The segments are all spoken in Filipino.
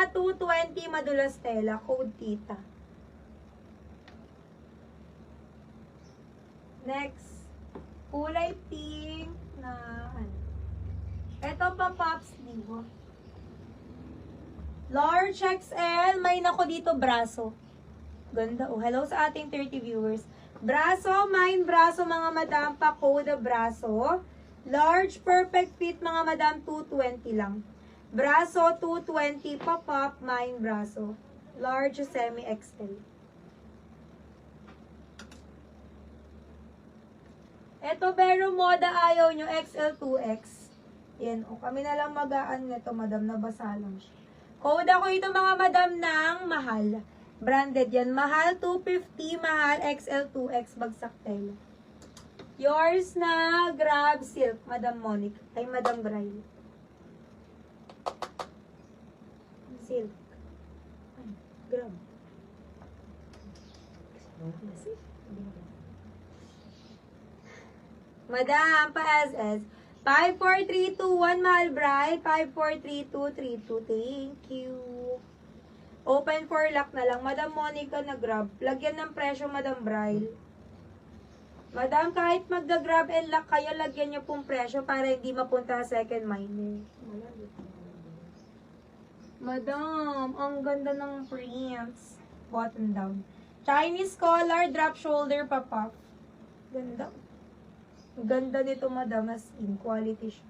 Tita, 220 madulas tela. Code Tita. Next. Kulay pink na ano. Ito pa Pops Divo. Large XL. May nako dito braso. Ganda. Oh, hello sa ating 30 viewers. Braso, mine braso mga madam. Pa-code braso. Large perfect fit mga madam. 220 lang. Braso, 220 pa-pop, mine braso. Large, semi-XL. Ito, pero moda ayaw nyo, XL, 2X. Yan, o. Kami na lang magaan nito, madam. Nabasa lang siya. Code ako ito, mga madam, ng mahal. Branded yan. Mahal, 250. Mahal, XL, 2X. Bagsak tela. Yours na Grab Silk, Madam Monique. Ay, Madam Bray. Silk. Ay, Grab. Madam, pa-SS. 54321, mahal Bray. 5432232. Thank you. Open for lock na lang. Madam Monica na Grab. Lagyan ng presyo, Madam Bray. Madam, kahit magga-grab and lock kayo, lagyan nyo pong presyo para hindi mapunta sa second miner. Madam, ang ganda ng prints. Button down. Chinese collar, drop shoulder, pa-puff. Ganda. Ganda nito, madam. As in, quality siya.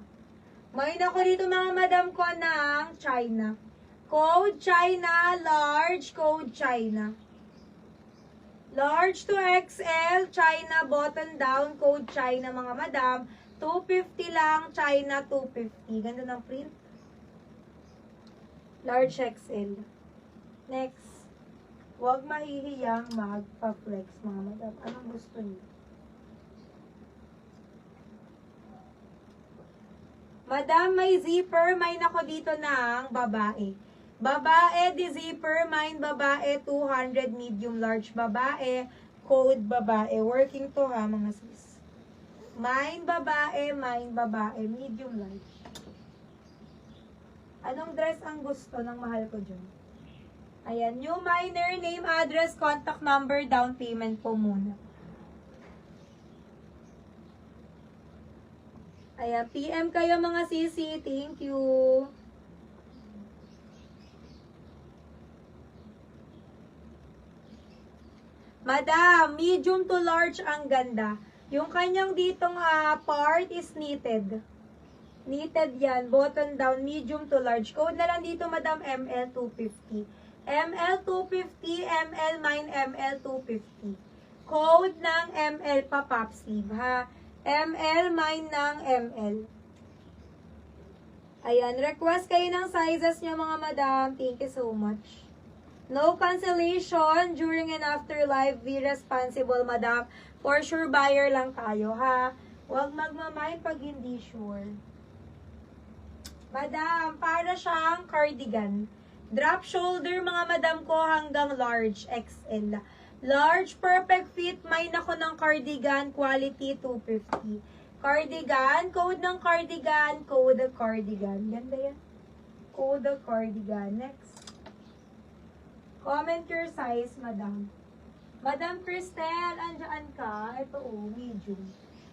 May nako dito mga madam ko ng China. Code China, large, code China. Large to XL, China, button down, code China mga madam. 250 lang, China, 250. Ganda ng print. Large XL. Next. Huwag mahihiyang magpa-flex mga madam. Anong gusto niyo? Madam, may zipper. May nako dito ng babae. Babae, di zipper. Mine babae, 200 medium large babae. Code babae. Working to ha mga sis. Mine babae, medium large. Anong dress ang gusto ng mahal ko dyan? Ayan, new minor, name, address, contact number, down payment po muna. Ayan, PM kayo mga sisi. Thank you. Madam, medium to large ang ganda. Yung kanyang ditong part is knitted. Knitted yan. Button down, medium to large. Code na lang dito, madam, ML250. ML250, ML mine, ML250. Code ng ML pa pop sleeve, ha? ML mine ng ML. Ayan, request kayo ng sizes nyo, mga madam. Thank you so much. No cancellation during and after live. Be responsible, madam. For sure, buyer lang tayo, ha? Huwag magmamay pag hindi sure. Madam, para siyang cardigan. Drop shoulder, mga madam ko, hanggang large XL. Large, perfect fit. May nako ng cardigan, quality 250. Cardigan, code ng cardigan, code of cardigan. Ganda yan. Code of cardigan. Next. Comment your size, madam. Madam Cristel, andyan ka? Ito medium.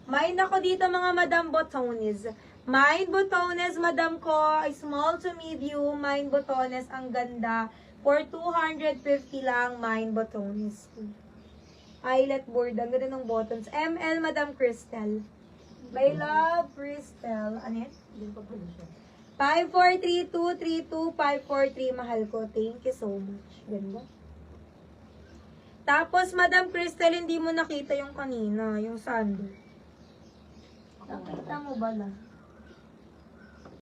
May nako dito mga madam botones. Mine botones, madam ko, small to medium. Mine botones, ang ganda. For 250 lang, mine botones. Eyelet board, ang ganda ng buttons. ML, Madam Cristel. My love, Cristel. Ano yan? 543232, 543, mahal ko. Thank you so much. Ganda. Tapos, Madam Cristel, hindi mo nakita yung kanina, yung sando. Nakita mo ba na?